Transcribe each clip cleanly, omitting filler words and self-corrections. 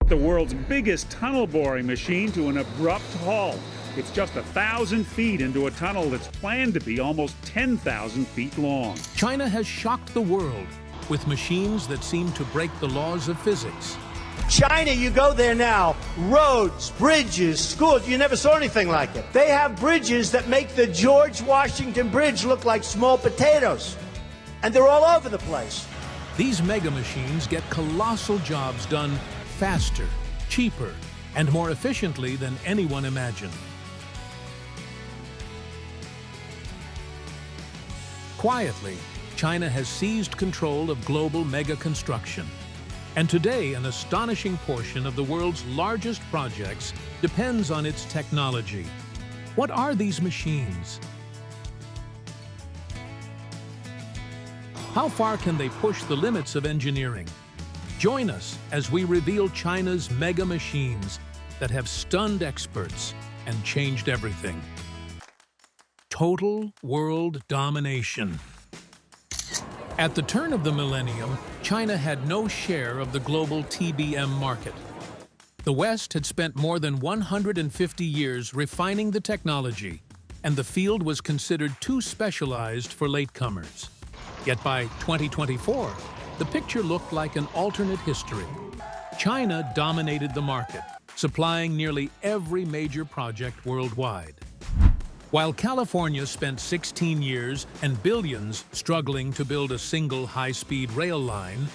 The world's biggest tunnel boring machine to an abrupt halt. It's just 1,000 feet into a tunnel that's planned to be almost 10,000 feet long. China has shocked the world with machines that seem to break the laws of physics. China, you go there now, roads, bridges, schools, you never saw anything like it. They have bridges that make the George Washington Bridge look like small potatoes. And they're all over the place. These mega machines get colossal jobs done faster, cheaper, and more efficiently than anyone imagined. Quietly, China has seized control of global mega construction. And today, an astonishing portion of the world's largest projects depends on its technology. What are these machines? How far can they push the limits of engineering? Join us as we reveal China's mega machines that have stunned experts and changed everything. Total world domination. At the turn of the millennium, China had no share of the global TBM market. The West had spent more than 150 years refining the technology, and the field was considered too specialized for latecomers. Yet by 2024, the picture looked like an alternate history. China dominated the market, supplying nearly every major project worldwide. While California spent 16 years and billions struggling to build a single high-speed rail line,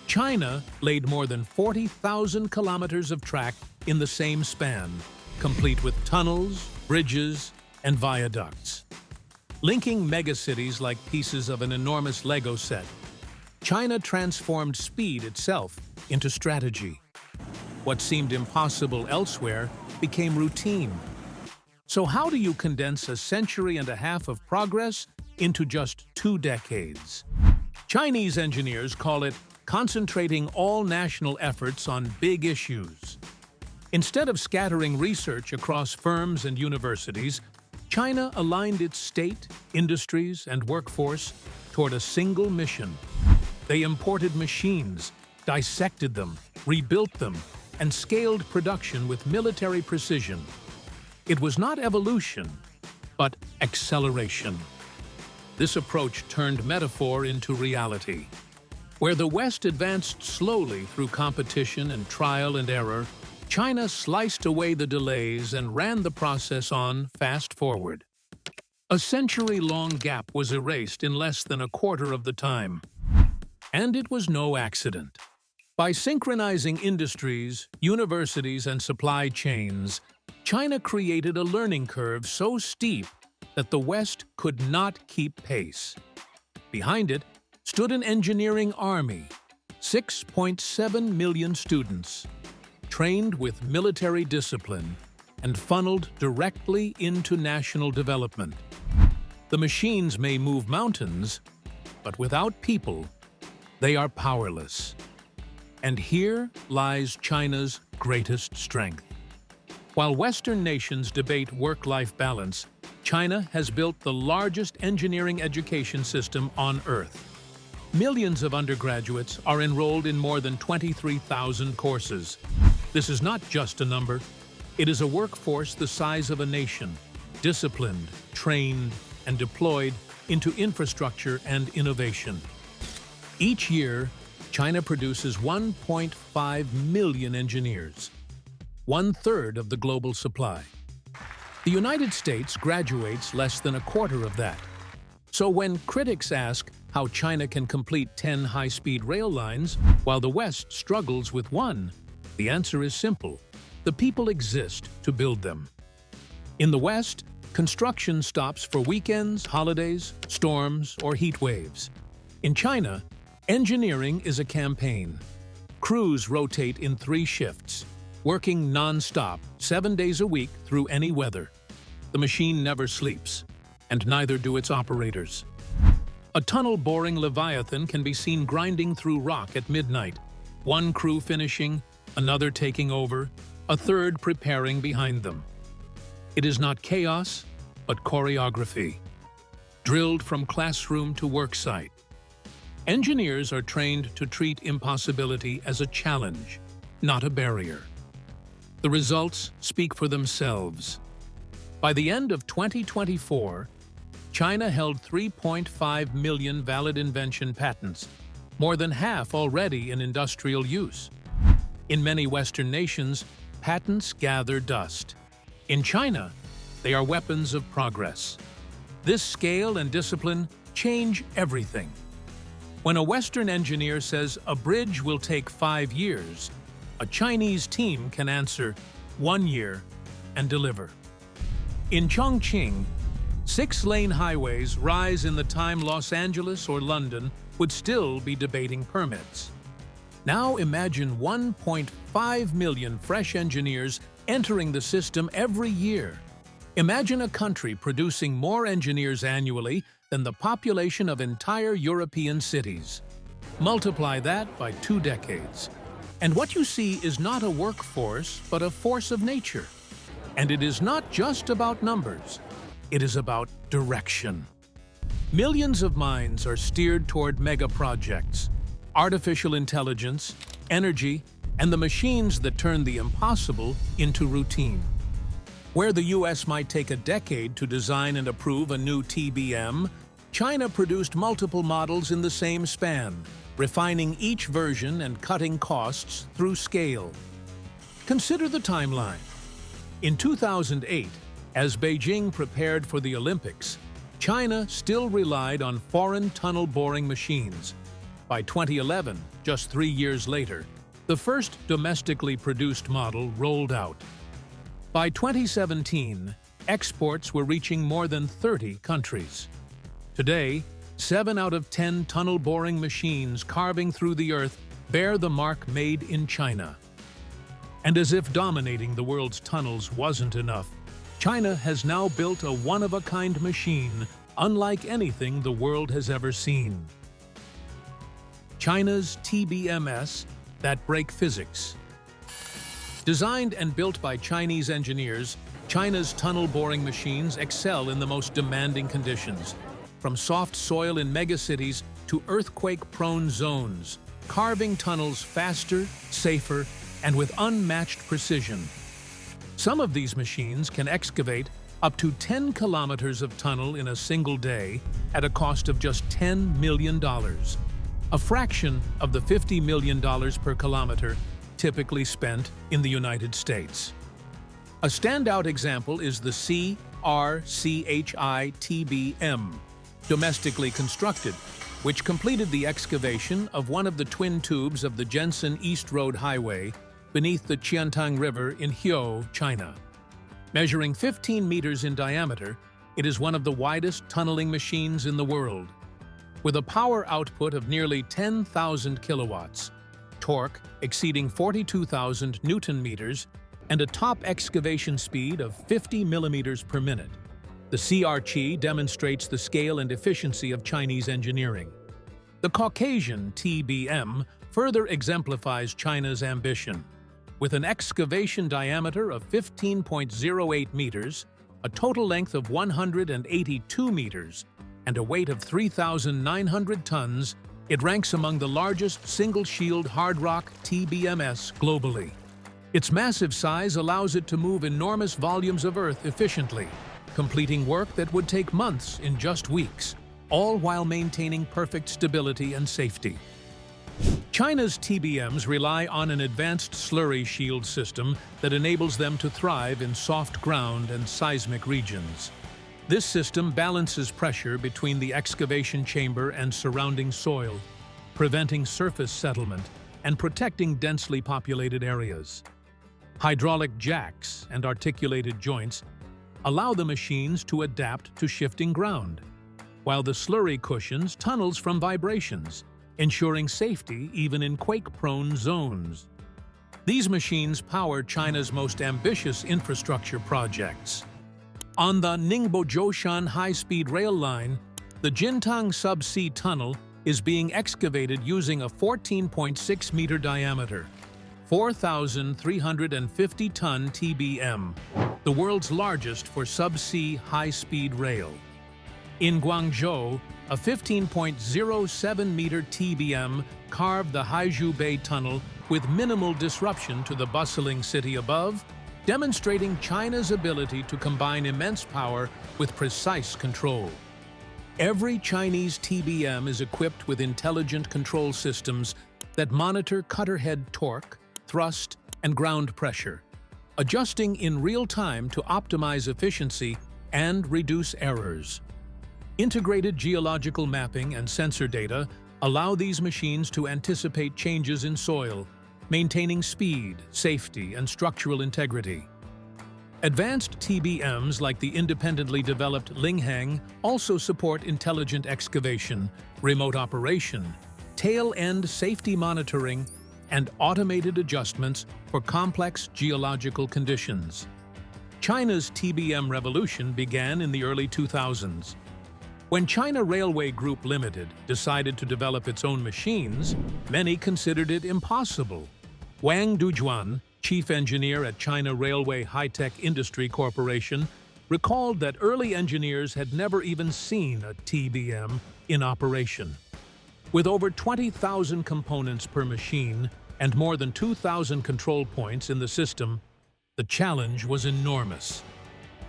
China laid more than 40,000 kilometers of track in the same span, complete with tunnels, bridges, and viaducts. Linking megacities like pieces of an enormous Lego set, China transformed speed itself into strategy. What seemed impossible elsewhere became routine. So how do you condense a century and a half of progress into just 2 decades? Chinese engineers call it concentrating all national efforts on big issues. Instead of scattering research across firms and universities, China aligned its state, industries, and workforce toward a single mission. They imported machines, dissected them, rebuilt them, and scaled production with military precision. It was not evolution, but acceleration. This approach turned metaphor into reality. Where the West advanced slowly through competition and trial and error, China sliced away the delays and ran the process on fast forward. A century-long gap was erased in less than a quarter of the time. And it was no accident. By synchronizing industries, universities, and supply chains, China created a learning curve so steep that the West could not keep pace. Behind it stood an engineering army, 6.7 million students, trained with military discipline and funneled directly into national development. The machines may move mountains, but without people, they are powerless. And here lies China's greatest strength. While Western nations debate work-life balance, China has built the largest engineering education system on Earth. Millions of undergraduates are enrolled in more than 23,000 courses. This is not just a number. It is a workforce the size of a nation, disciplined, trained, and deployed into infrastructure and innovation. Each year, China produces 1.5 million engineers, 1/3 of the global supply. The United States graduates less than a quarter of that. So when critics ask how China can complete 10 high-speed rail lines while the West struggles with one, the answer is simple. The people exist to build them. In the West, construction stops for weekends, holidays, storms, or heat waves. In China, engineering is a campaign. Crews rotate in 3 shifts, working non-stop, 7 days a week through any weather. The machine never sleeps, and neither do its operators. A tunnel-boring leviathan can be seen grinding through rock at midnight, one crew finishing, another taking over, a third preparing behind them. It is not chaos, but choreography, drilled from classroom to worksite. Engineers are trained to treat impossibility as a challenge, not a barrier. The results speak for themselves. By the end of 2024, China held 3.5 million valid invention patents, more than half already in industrial use. In many Western nations, patents gather dust. In China, they are weapons of progress. This scale and discipline change everything. When a Western engineer says a bridge will take 5 years, a Chinese team can answer 1 year and deliver. In Chongqing, 6-lane highways rise in the time Los Angeles or London would still be debating permits. Now imagine 1.5 million fresh engineers entering the system every year. Imagine a country producing more engineers annually than the population of entire European cities. Multiply that by 2 decades. And what you see is not a workforce, but a force of nature. And it is not just about numbers. It is about direction. Millions of minds are steered toward mega projects, artificial intelligence, energy, and the machines that turn the impossible into routine. Where the US might take a decade to design and approve a new TBM, China produced multiple models in the same span, refining each version and cutting costs through scale. Consider the timeline. In 2008, as Beijing prepared for the Olympics, China still relied on foreign tunnel boring machines. By 2011, just 3 years later, the first domestically produced model rolled out. By 2017, exports were reaching more than 30 countries. Today, 7 out of 10 tunnel boring machines carving through the earth bear the mark made in China. And as if dominating the world's tunnels wasn't enough, China has now built a one-of-a-kind machine unlike anything the world has ever seen. China's TBMS that break physics. Designed and built by Chinese engineers, China's tunnel boring machines excel in the most demanding conditions, from soft soil in megacities to earthquake-prone zones, carving tunnels faster, safer, and with unmatched precision. Some of these machines can excavate up to 10 kilometers of tunnel in a single day at a cost of just $10 million, a fraction of the $50 million per kilometer typically spent in the United States. A standout example is the CRCHI-TBM, domestically constructed, which completed the excavation of one of the twin tubes of the Jensen East Road Highway beneath the Qiantang River in Heo, China. Measuring 15 meters in diameter, it is one of the widest tunneling machines in the world. With a power output of nearly 10,000 kilowatts, torque exceeding 42,000 Newton-meters, and a top excavation speed of 50 millimeters per minute, the CRCHI demonstrates the scale and efficiency of Chinese engineering. The Caucasian TBM further exemplifies China's ambition. With an excavation diameter of 15.08 meters, a total length of 182 meters, and a weight of 3,900 tons, it ranks among the largest single-shield hard rock TBMS globally. Its massive size allows it to move enormous volumes of earth efficiently, completing work that would take months in just weeks, all while maintaining perfect stability and safety. China's TBMs rely on an advanced slurry shield system that enables them to thrive in soft ground and seismic regions. This system balances pressure between the excavation chamber and surrounding soil, preventing surface settlement and protecting densely populated areas. Hydraulic jacks and articulated joints allow the machines to adapt to shifting ground, while the slurry cushions tunnels from vibrations, ensuring safety even in quake-prone zones. These machines power China's most ambitious infrastructure projects. On the Ningbo-Zhoushan high-speed rail line, the Jintang subsea tunnel is being excavated using a 14.6-meter diameter, 4,350-ton TBM, the world's largest for subsea high-speed rail. In Guangzhou, a 15.07-meter TBM carved the Haizhu Bay Tunnel with minimal disruption to the bustling city above, demonstrating China's ability to combine immense power with precise control. Every Chinese TBM is equipped with intelligent control systems that monitor cutter head torque, thrust, and ground pressure, adjusting in real time to optimize efficiency and reduce errors. Integrated geological mapping and sensor data allow these machines to anticipate changes in soil, maintaining speed, safety, and structural integrity. Advanced TBMs like the independently developed Linghang also support intelligent excavation, remote operation, tail-end safety monitoring, and automated adjustments for complex geological conditions. China's TBM revolution began in the early 2000s. When China Railway Group Limited decided to develop its own machines, many considered it impossible. Wang Dujuan, chief engineer at China Railway High-Tech Industry Corporation, recalled that early engineers had never even seen a TBM in operation. With over 20,000 components per machine and more than 2,000 control points in the system, the challenge was enormous.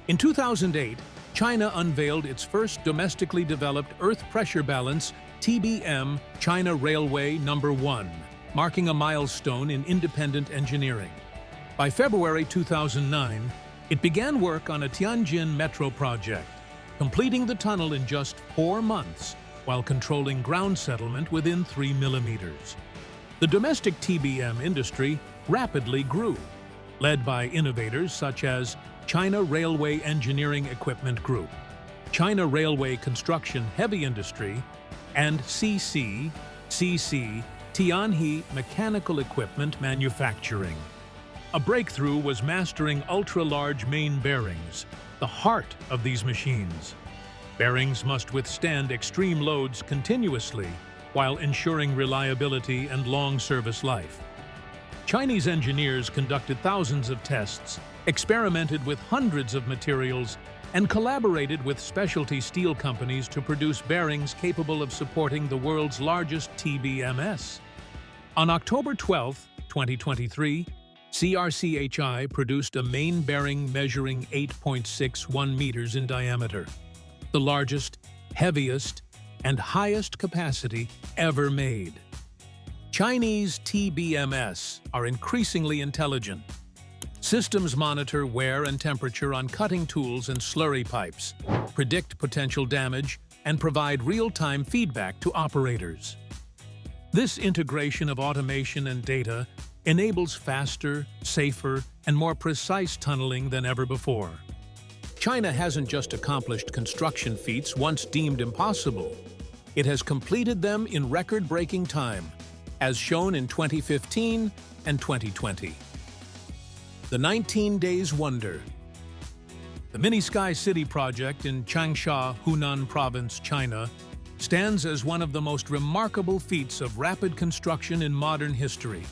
In 2008, China unveiled its first domestically developed earth pressure balance TBM China Railway No. 1, marking a milestone in independent engineering. By February 2009, it began work on a Tianjin metro project, completing the tunnel in just 4 months while controlling ground settlement within 3 millimeters. The domestic TBM industry rapidly grew, led by innovators such as China Railway Engineering Equipment Group, China Railway Construction Heavy Industry, and CC Tianhe Mechanical Equipment Manufacturing. A breakthrough was mastering ultra-large main bearings, the heart of these machines. Bearings must withstand extreme loads continuously while ensuring reliability and long service life. Chinese engineers conducted thousands of tests, experimented with hundreds of materials, and collaborated with specialty steel companies to produce bearings capable of supporting the world's largest TBMS. On October 12, 2023, CRCHI produced a main bearing measuring 8.61 meters in diameter, the largest, heaviest, and highest capacity ever made. Chinese TBMS are increasingly intelligent. Systems monitor wear and temperature on cutting tools and slurry pipes, predict potential damage, and provide real-time feedback to operators. This integration of automation and data enables faster, safer, and more precise tunneling than ever before. China hasn't just accomplished construction feats once deemed impossible. It has completed them in record-breaking time, as shown in 2015 and 2020. The 19 Days Wonder. The Mini Sky City project in Changsha, Hunan Province, China, stands as one of the most remarkable feats of rapid construction in modern history.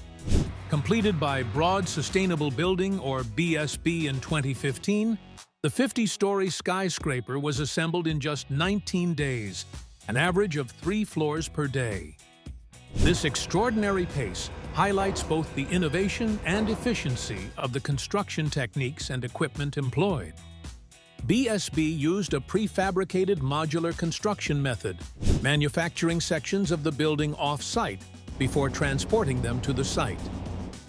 Completed by Broad Sustainable Building, or BSB, in 2015, the 50-story skyscraper was assembled in just 19 days, an average of 3 floors per day. This extraordinary pace highlights both the innovation and efficiency of the construction techniques and equipment employed. BSB used a prefabricated modular construction method, manufacturing sections of the building off-site before transporting them to the site.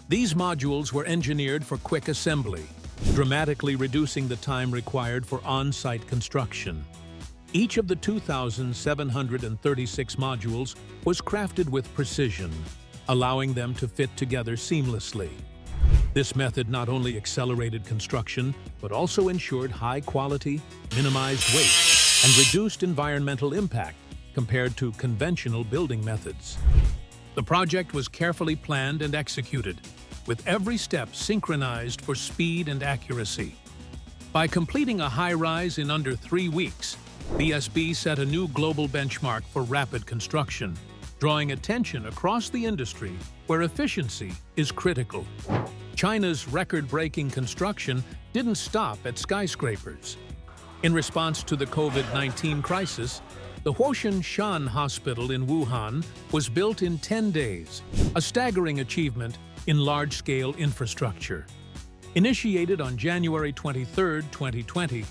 These modules were engineered for quick assembly, dramatically reducing the time required for on-site construction. Each of the 2,736 modules was crafted with precision, allowing them to fit together seamlessly. This method not only accelerated construction, but also ensured high quality, minimized waste, and reduced environmental impact compared to conventional building methods. The project was carefully planned and executed, with every step synchronized for speed and accuracy. By completing a high-rise in under 3 weeks, BSB set a new global benchmark for rapid construction, drawing attention across the industry where efficiency is critical. China's record-breaking construction didn't stop at skyscrapers. In response to the COVID-19 crisis, The Huoshan Shan Hospital in Wuhan was built in 10 days, a staggering achievement in large-scale infrastructure. Initiated on January 23, 2020,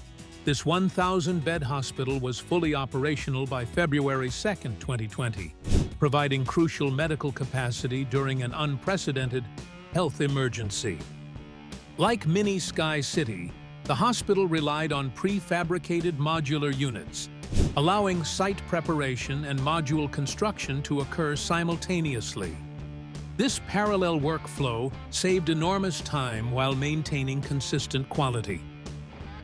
this 1,000-bed hospital was fully operational by February 2, 2020, providing crucial medical capacity during an unprecedented health emergency. Like Mini Sky City, the hospital relied on prefabricated modular units, allowing site preparation and module construction to occur simultaneously. This parallel workflow saved enormous time while maintaining consistent quality.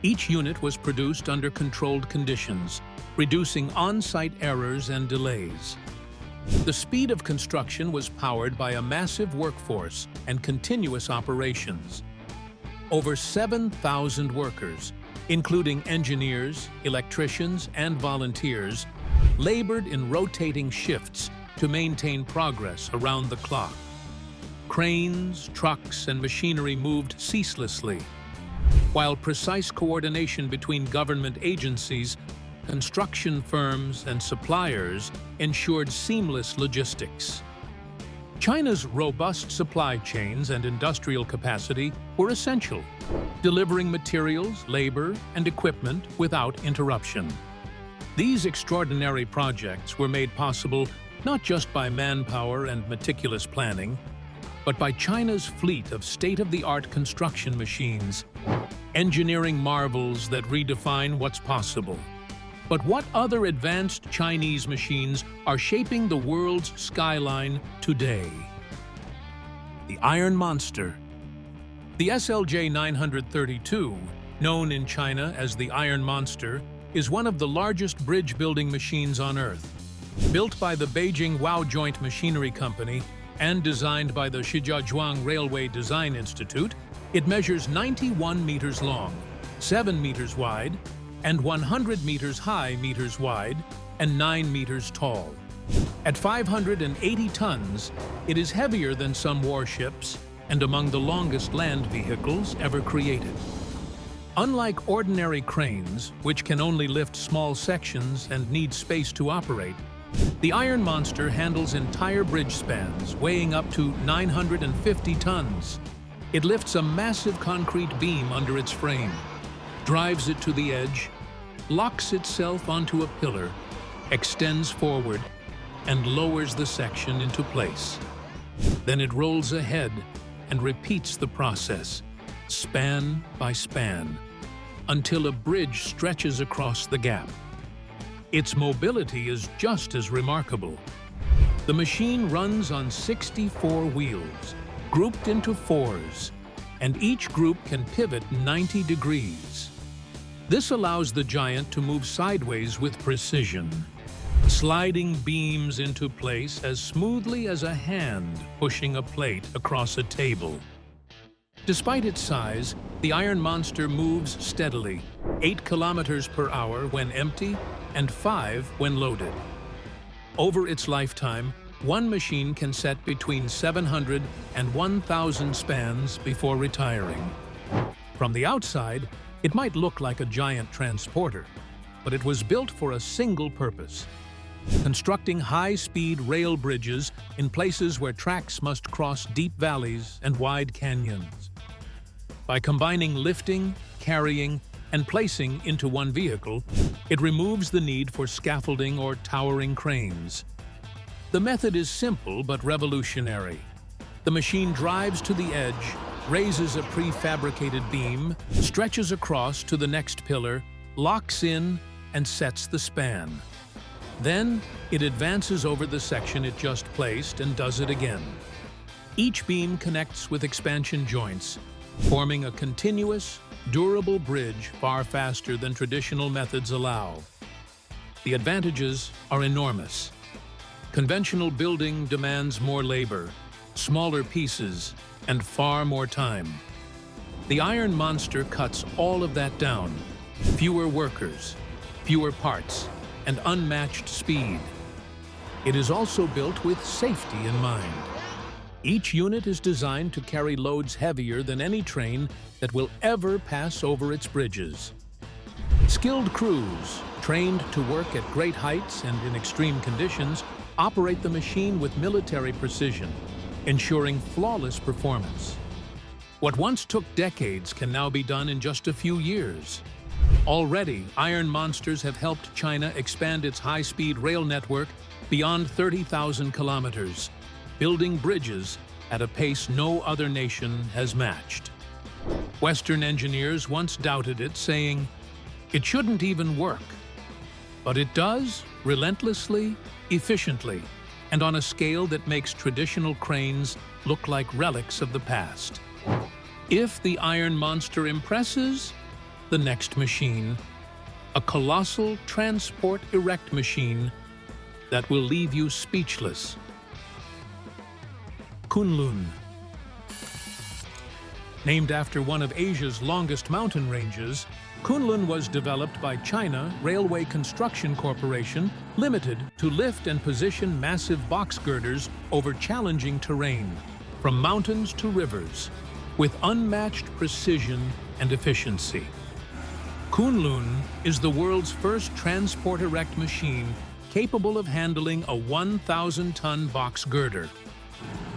Each unit was produced under controlled conditions, reducing on-site errors and delays. The speed of construction was powered by a massive workforce and continuous operations. Over 7,000 workers, including engineers, electricians, and volunteers, labored in rotating shifts to maintain progress around the clock. Cranes, trucks, and machinery moved ceaselessly, while precise coordination between government agencies, construction firms, and suppliers ensured seamless logistics. China's robust supply chains and industrial capacity were essential, delivering materials, labor, and equipment without interruption. These extraordinary projects were made possible not just by manpower and meticulous planning, but by China's fleet of state-of-the-art construction machines, engineering marvels that redefine what's possible. But what other advanced Chinese machines are shaping the world's skyline today? The Iron Monster. The SLJ 932, known in China as the Iron Monster, is one of the largest bridge-building machines on Earth. Built by the Beijing Wow Joint Machinery Company and designed by the Shijiazhuang Railway Design Institute, it measures 91 meters long, 7 meters wide, and 100 meters high meters wide, and 9 meters tall. At 580 tons, it is heavier than some warships and among the longest land vehicles ever created. Unlike ordinary cranes, which can only lift small sections and need space to operate, the Iron Monster handles entire bridge spans, weighing up to 950 tons. It lifts a massive concrete beam under its frame, drives it to the edge, locks itself onto a pillar, extends forward, and lowers the section into place. Then it rolls ahead and repeats the process, span by span, until a bridge stretches across the gap. Its mobility is just as remarkable. The machine runs on 64 wheels, grouped into fours, and each group can pivot 90 degrees. This allows the giant to move sideways with precision, sliding beams into place as smoothly as a hand pushing a plate across a table. Despite its size, the Iron Monster moves steadily, 8 kilometers per hour when empty and 5 when loaded. Over its lifetime, one machine can set between 700 and 1,000 spans before retiring. From the outside, it might look like a giant transporter, but it was built for a single purpose: constructing high-speed rail bridges in places where tracks must cross deep valleys and wide canyons. By combining lifting, carrying, and placing into one vehicle, it removes the need for scaffolding or towering cranes. The method is simple but revolutionary. The machine drives to the edge, raises a prefabricated beam, stretches across to the next pillar, locks in, and sets the span. Then, it advances over the section it just placed and does it again. Each beam connects with expansion joints, forming a continuous, durable bridge far faster than traditional methods allow. The advantages are enormous. Conventional building demands more labor, smaller pieces, and far more time. The Iron Monster cuts all of that down. Fewer workers, fewer parts, and unmatched speed. It is also built with safety in mind. Each unit is designed to carry loads heavier than any train that will ever pass over its bridges. Skilled crews, trained to work at great heights and in extreme conditions, operate the machine with military precision, ensuring flawless performance. What once took decades can now be done in just a few years. Already, iron monsters have helped China expand its high-speed rail network beyond 30,000 kilometers, building bridges at a pace no other nation has matched. Western engineers once doubted it, saying, "It shouldn't even work." But it does, relentlessly, efficiently, and on a scale that makes traditional cranes look like relics of the past. If the iron monster impresses, the next machine, a colossal transport erect machine that will leave you speechless. Kunlun. Named after one of Asia's longest mountain ranges, Kunlun was developed by China Railway Construction Corporation Limited to lift and position massive box girders over challenging terrain, from mountains to rivers, with unmatched precision and efficiency. Kunlun is the world's first transport erect machine capable of handling a 1,000-ton box girder.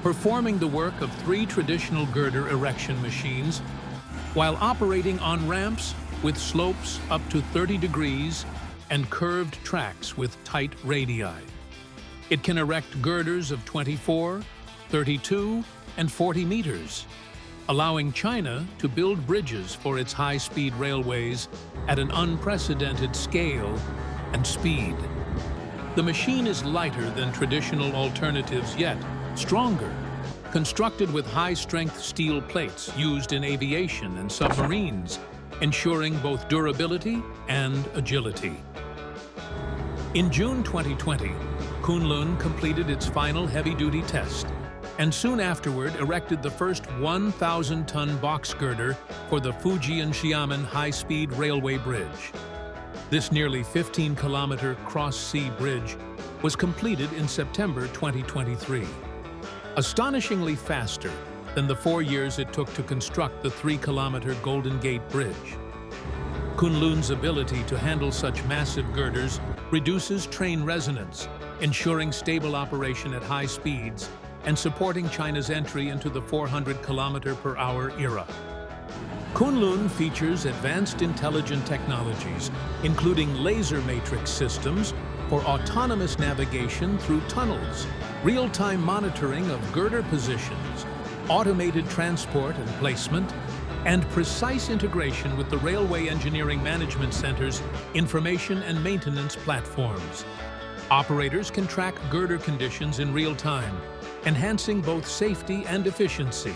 Performing the work of 3 traditional girder erection machines while operating on ramps with slopes up to 30 degrees and curved tracks with tight radii. It can erect girders of 24, 32, and 40 meters, allowing China to build bridges for its high-speed railways at an unprecedented scale and speed. The machine is lighter than traditional alternatives, yet stronger, constructed with high-strength steel plates used in aviation and submarines, ensuring both durability and agility. In June 2020, Kunlun completed its final heavy-duty test, and soon afterward erected the first 1,000-ton box girder for the Fujian-Xiamen high-speed railway bridge. This nearly 15-kilometer cross-sea bridge was completed in September 2023. Astonishingly faster than the 4 years it took to construct the 3-kilometer Golden Gate Bridge. Kunlun's ability to handle such massive girders reduces train resonance, ensuring stable operation at high speeds and supporting China's entry into the 400-kilometer-per-hour era. Kunlun features advanced intelligent technologies, including laser matrix systems for autonomous navigation through tunnels, real-time monitoring of girder positions, automated transport and placement, and precise integration with the Railway Engineering Management Center's information and maintenance platforms. Operators can track girder conditions in real time, enhancing both safety and efficiency.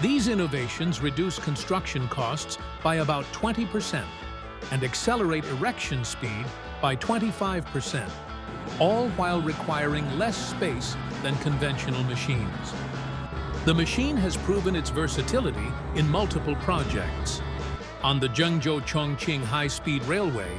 These innovations reduce construction costs by about 20% and accelerate erection speed by 25%, all while requiring less space than conventional machines. The machine has proven its versatility in multiple projects. On the Zhengzhou-Chongqing high-speed railway,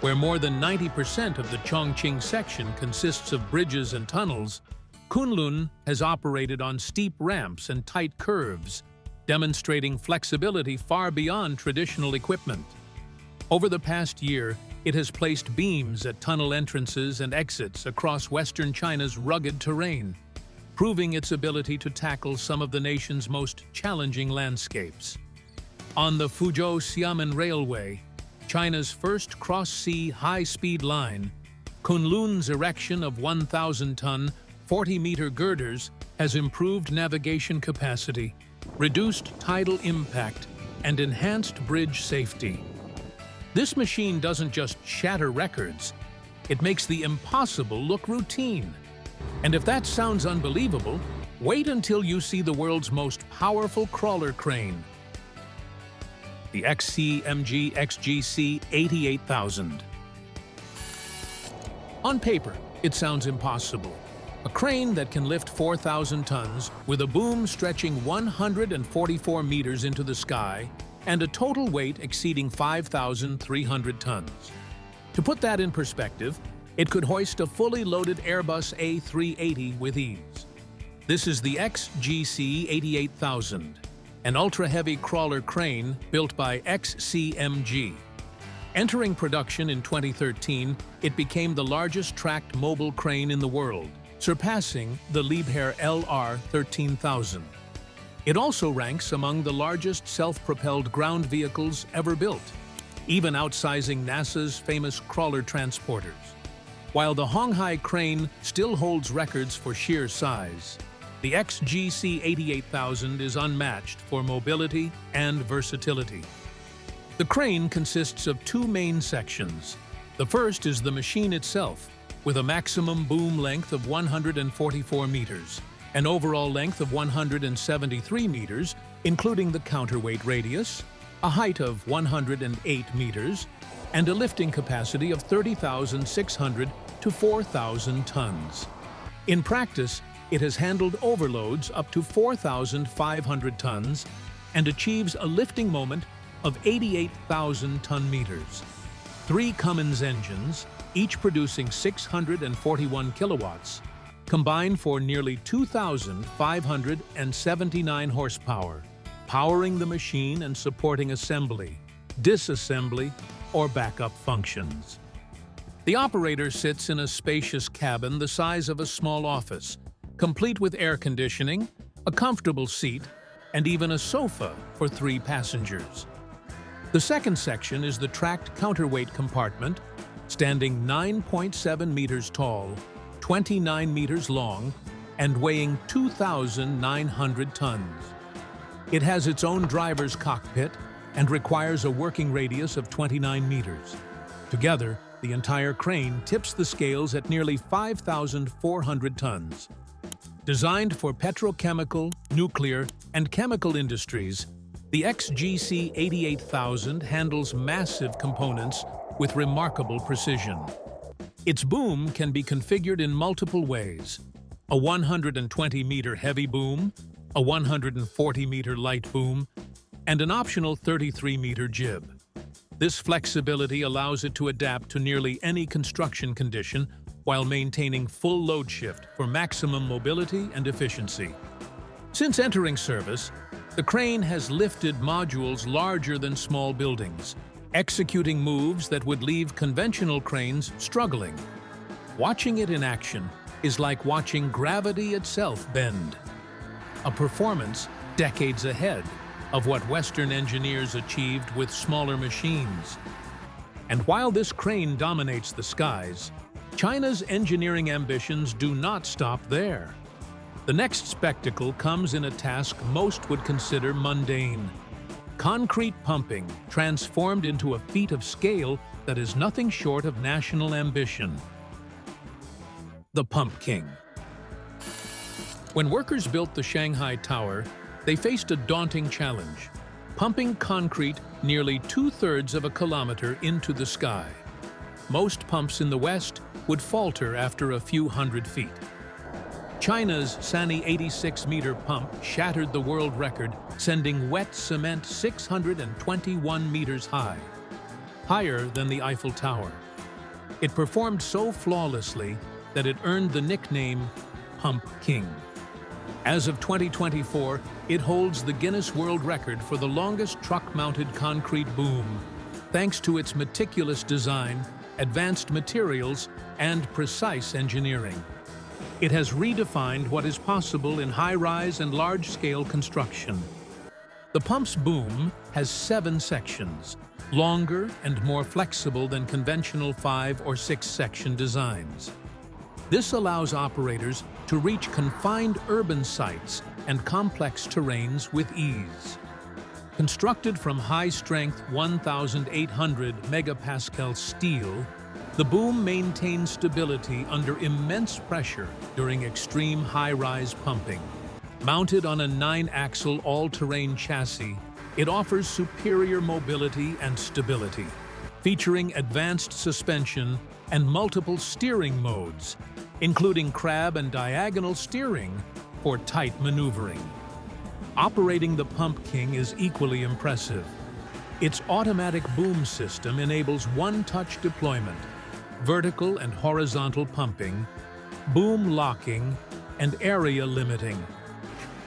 where more than 90% of the Chongqing section consists of bridges and tunnels, Kunlun has operated on steep ramps and tight curves, demonstrating flexibility far beyond traditional equipment. Over the past year, it has placed beams at tunnel entrances and exits across western China's rugged terrain, proving its ability to tackle some of the nation's most challenging landscapes. On the Fuzhou-Xiamen Railway, China's first cross-sea high-speed line, Kunlun's erection of 1,000-ton, 40-meter girders has improved navigation capacity, reduced tidal impact, and enhanced bridge safety. This machine doesn't just shatter records, it makes the impossible look routine. And if that sounds unbelievable, wait until you see the world's most powerful crawler crane, the XCMG XGC 88000. On paper, it sounds impossible. A crane that can lift 4,000 tons with a boom stretching 144 meters into the sky and a total weight exceeding 5,300 tons. To put that in perspective, it could hoist a fully loaded Airbus A380 with ease. This is the XGC 88000, an ultra-heavy crawler crane built by XCMG. Entering production in 2013, it became the largest tracked mobile crane in the world, surpassing the Liebherr LR 13000. It also ranks among the largest self-propelled ground vehicles ever built, even outsizing NASA's famous crawler transporters. While the Honghai crane still holds records for sheer size, the XGC 88000 is unmatched for mobility and versatility. The crane consists of two main sections. The first is the machine itself, with a maximum boom length of 144 meters, an overall length of 173 meters, including the counterweight radius, a height of 108 meters, and a lifting capacity of 30,600 to 4,000 tons. In practice, it has handled overloads up to 4,500 tons and achieves a lifting moment of 88,000 ton-meters. 3 Cummins engines, each producing 641 kilowatts, combine for nearly 2,579 horsepower, powering the machine and supporting assembly, disassembly, or backup functions. The operator sits in a spacious cabin the size of a small office, complete with air conditioning, a comfortable seat, and even a sofa for 3 passengers. The second section is the tracked counterweight compartment, standing 9.7 meters tall, 29 meters long, and weighing 2,900 tons. It has its own driver's cockpit and requires a working radius of 29 meters. Together, the entire crane tips the scales at nearly 5,400 tons. Designed for petrochemical, nuclear, and chemical industries, the XGC 88000 handles massive components with remarkable precision. Its boom can be configured in multiple ways: a 120-meter heavy boom, a 140-meter light boom, and an optional 33-meter jib. This flexibility allows it to adapt to nearly any construction condition while maintaining full load shift for maximum mobility and efficiency. Since entering service, the crane has lifted modules larger than small buildings, executing moves that would leave conventional cranes struggling. Watching it in action is like watching gravity itself bend, a performance decades ahead of what Western engineers achieved with smaller machines. And while this crane dominates the skies, China's engineering ambitions do not stop there. The next spectacle comes in a task most would consider mundane: concrete pumping transformed into a feat of scale that is nothing short of national ambition. The Pump King. When workers built the Shanghai Tower, they faced a daunting challenge: pumping concrete nearly 2/3 of a kilometer into the sky. Most pumps in the West would falter after a few hundred feet. China's Sany 86-meter pump shattered the world record, sending wet cement 621 meters high, higher than the Eiffel Tower. It performed so flawlessly that it earned the nickname Pump King. As of 2024, it holds the Guinness World Record for the longest truck-mounted concrete boom, thanks to its meticulous design, advanced materials, and precise engineering. It has redefined what is possible in high-rise and large-scale construction. The pump's boom has 7 sections, longer and more flexible than conventional 5- or 6-section designs. This allows operators to reach confined urban sites and complex terrains with ease. Constructed from high-strength 1,800 megapascal steel, the boom maintains stability under immense pressure during extreme high-rise pumping. Mounted on a 9-axle all-terrain chassis, it offers superior mobility and stability, featuring advanced suspension and multiple steering modes, including crab and diagonal steering for tight maneuvering. Operating the Pump King is equally impressive. Its automatic boom system enables one-touch deployment, vertical and horizontal pumping, boom locking, and area limiting.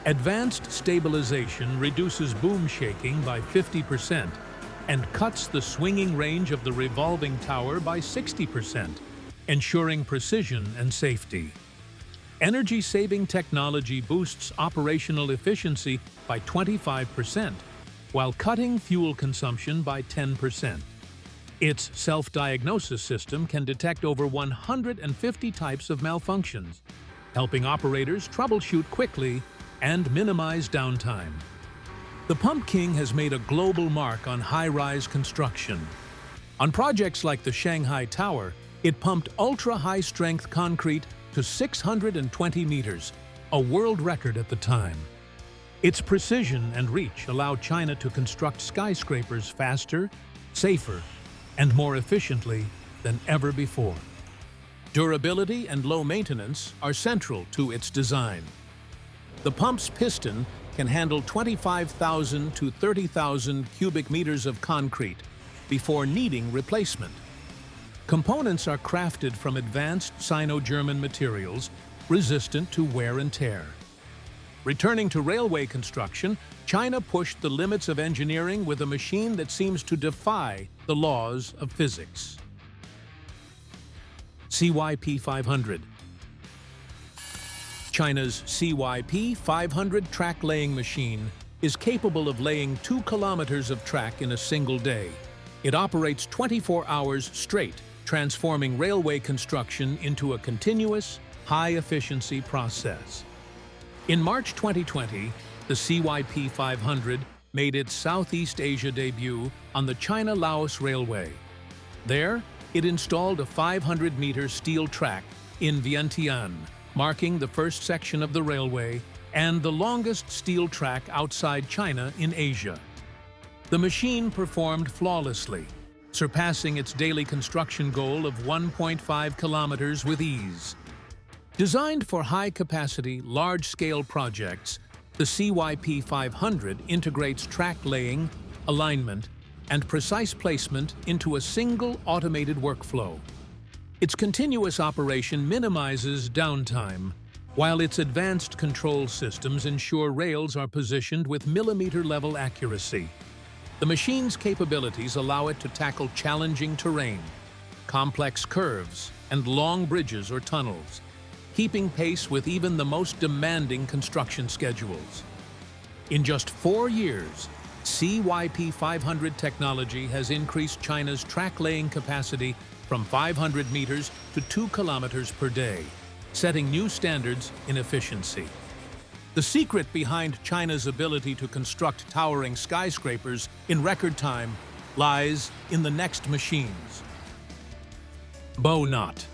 Advanced stabilization reduces boom shaking by 50% and cuts the swinging range of the revolving tower by 60%, ensuring precision and safety. Energy-saving technology boosts operational efficiency by 25%, while cutting fuel consumption by 10%. Its self-diagnosis system can detect over 150 types of malfunctions, helping operators troubleshoot quickly and minimize downtime. The Pump King has made a global mark on high-rise construction. On projects like the Shanghai Tower, it pumped ultra-high-strength concrete to 620 meters, a world record at the time. Its precision and reach allow China to construct skyscrapers faster, safer, and more efficiently than ever before. Durability and low maintenance are central to its design. The pump's piston can handle 25,000 to 30,000 cubic meters of concrete before needing replacement. Components are crafted from advanced Sino-German materials resistant to wear and tear. Returning to railway construction, China pushed the limits of engineering with a machine that seems to defy the laws of physics. CYP 500. China's CYP 500 track-laying machine is capable of laying 2 kilometers of track in a single day. It operates 24 hours straight, transforming railway construction into a continuous, high-efficiency process. In March 2020, the CYP 500 made its Southeast Asia debut on the China-Laos Railway. There, it installed a 500-meter steel track in Vientiane, marking the first section of the railway and the longest steel track outside China in Asia. The machine performed flawlessly, surpassing its daily construction goal of 1.5 kilometers with ease. Designed for high-capacity, large-scale projects, the CYP 500 integrates track laying, alignment, and precise placement into a single automated workflow. Its continuous operation minimizes downtime, while its advanced control systems ensure rails are positioned with millimeter-level accuracy. The machine's capabilities allow it to tackle challenging terrain, complex curves, and long bridges or tunnels, keeping pace with even the most demanding construction schedules. In just 4 years, CYP 500 technology has increased China's track-laying capacity from 500 meters to 2 kilometers per day, setting new standards in efficiency. The secret behind China's ability to construct towering skyscrapers in record time lies in the next machines. Bonaut.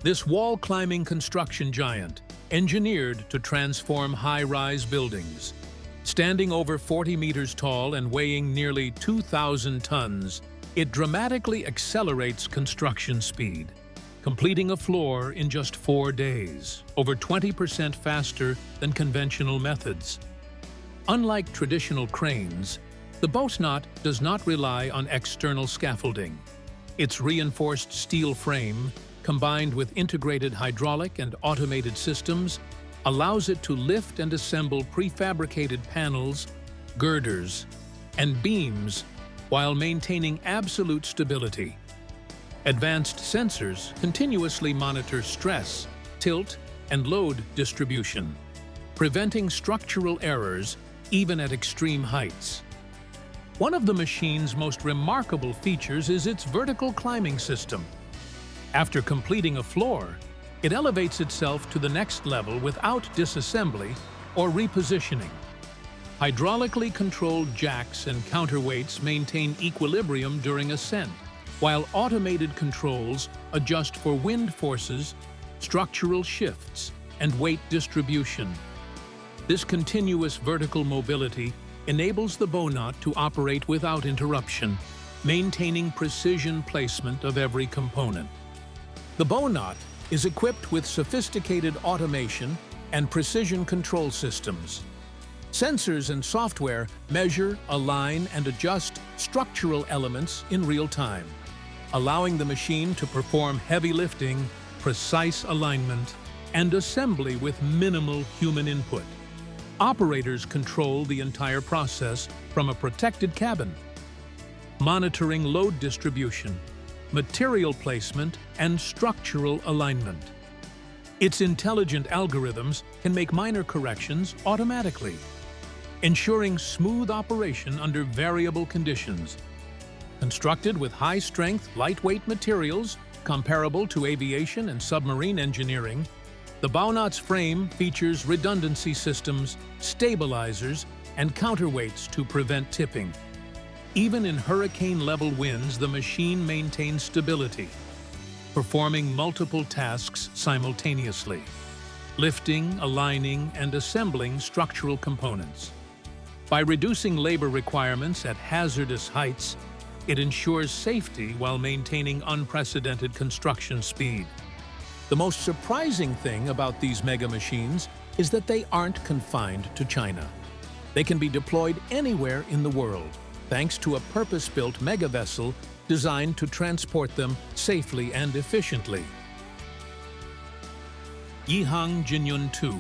This wall-climbing construction giant, engineered to transform high-rise buildings. Standing over 40 meters tall and weighing nearly 2,000 tons, it dramatically accelerates construction speed, completing a floor in just 4 days, over 20% faster than conventional methods. Unlike traditional cranes, the Bonaut does not rely on external scaffolding. Its reinforced steel frame, combined with integrated hydraulic and automated systems, allows it to lift and assemble prefabricated panels, girders, and beams while maintaining absolute stability. Advanced sensors continuously monitor stress, tilt, and load distribution, preventing structural errors even at extreme heights. One of the machine's most remarkable features is its vertical climbing system. After completing a floor, it elevates itself to the next level without disassembly or repositioning. Hydraulically controlled jacks and counterweights maintain equilibrium during ascent, while automated controls adjust for wind forces, structural shifts, and weight distribution. This continuous vertical mobility enables the Bonaut to operate without interruption, maintaining precision placement of every component. The Bonaut is equipped with sophisticated automation and precision control systems. Sensors and software measure, align, and adjust structural elements in real time, allowing the machine to perform heavy lifting, precise alignment, and assembly with minimal human input. Operators control the entire process from a protected cabin, monitoring load distribution, material placement, and structural alignment. Its intelligent algorithms can make minor corrections automatically, ensuring smooth operation under variable conditions. Constructed with high-strength, lightweight materials comparable to aviation and submarine engineering, the Bonaut's frame features redundancy systems, stabilizers, and counterweights to prevent tipping. Even in hurricane-level winds, the machine maintains stability, performing multiple tasks simultaneously, lifting, aligning, and assembling structural components. By reducing labor requirements at hazardous heights, it ensures safety while maintaining unprecedented construction speed. The most surprising thing about these mega machines is that they aren't confined to China. They can be deployed anywhere in the world, thanks to a purpose-built mega vessel designed to transport them safely and efficiently. Yihang Jinyun 2.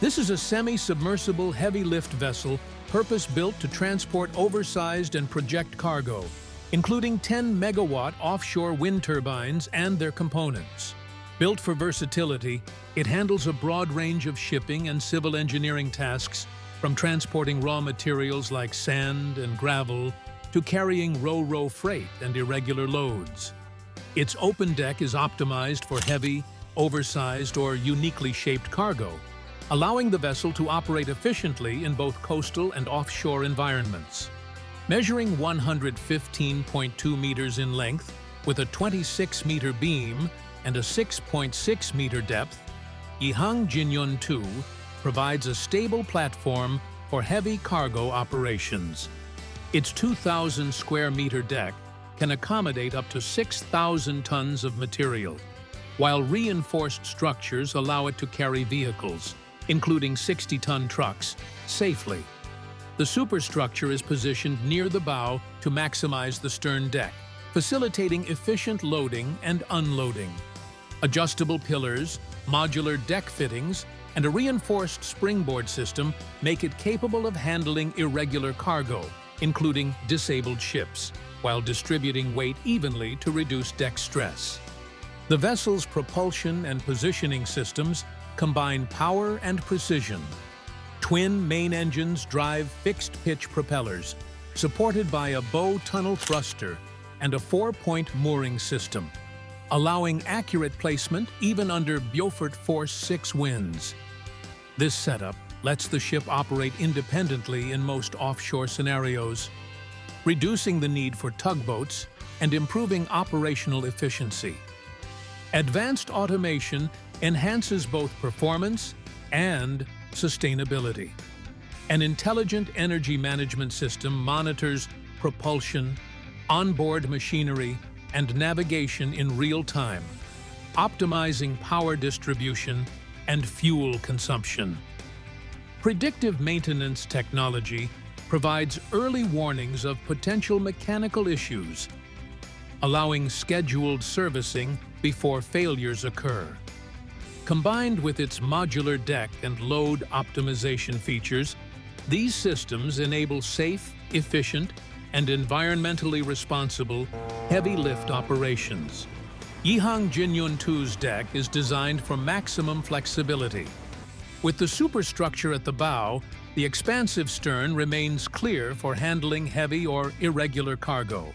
This is a semi-submersible heavy-lift vessel purpose-built to transport oversized and project cargo, including 10-megawatt offshore wind turbines and their components. Built for versatility, it handles a broad range of shipping and civil engineering tasks, from transporting raw materials like sand and gravel to carrying ro-ro freight and irregular loads. Its open deck is optimized for heavy, oversized, or uniquely shaped cargo, allowing the vessel to operate efficiently in both coastal and offshore environments. Measuring 115.2 meters in length with a 26-meter beam and a 6.6-meter depth, Yihang Jinyun 2 provides a stable platform for heavy cargo operations. Its 2,000 square meter deck can accommodate up to 6,000 tons of material, while reinforced structures allow it to carry vehicles, including 60-ton trucks, safely. The superstructure is positioned near the bow to maximize the stern deck, facilitating efficient loading and unloading. Adjustable pillars, modular deck fittings, and a reinforced springboard system make it capable of handling irregular cargo, including disabled ships, while distributing weight evenly to reduce deck stress. The vessel's propulsion and positioning systems combine power and precision. Twin main engines drive fixed-pitch propellers, supported by a bow tunnel thruster and a 4-point mooring system, allowing accurate placement even under Beaufort Force 6 winds. This setup lets the ship operate independently in most offshore scenarios, reducing the need for tugboats and improving operational efficiency. Advanced automation enhances both performance and sustainability. An intelligent energy management system monitors propulsion, onboard machinery, and navigation in real time, optimizing power distribution and fuel consumption. Predictive maintenance technology provides early warnings of potential mechanical issues, allowing scheduled servicing before failures occur. Combined with its modular deck and load optimization features, these systems enable safe, efficient, and environmentally responsible heavy lift operations. Yihang Jinyun 2's deck is designed for maximum flexibility. With the superstructure at the bow, the expansive stern remains clear for handling heavy or irregular cargo.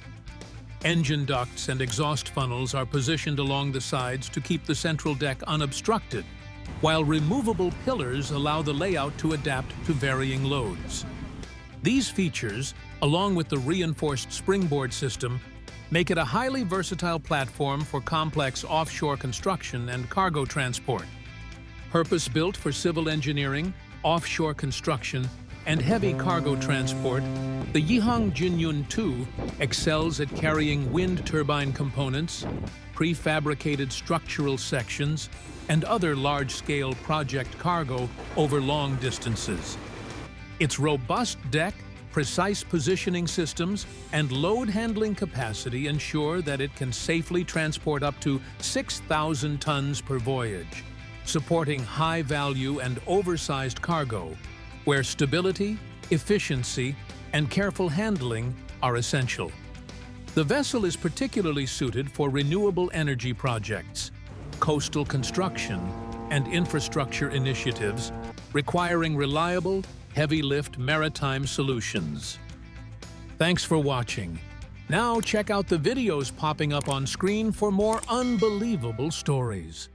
Engine ducts and exhaust funnels are positioned along the sides to keep the central deck unobstructed, while removable pillars allow the layout to adapt to varying loads. These features, along with the reinforced springboard system, make it a highly versatile platform for complex offshore construction and cargo transport. Purpose-built for civil engineering, offshore construction, and heavy cargo transport, the Yihang Jinyun 2 excels at carrying wind turbine components, prefabricated structural sections, and other large-scale project cargo over long distances. Its robust deck, precise positioning systems, and load handling capacity ensure that it can safely transport up to 6,000 tons per voyage. supporting high-value and oversized cargo, where stability, efficiency, and careful handling are essential. The vessel is particularly suited for renewable energy projects, coastal construction, and infrastructure initiatives requiring reliable, heavy-lift maritime solutions. Thanks for watching. Now check out the videos popping up on screen for more unbelievable stories.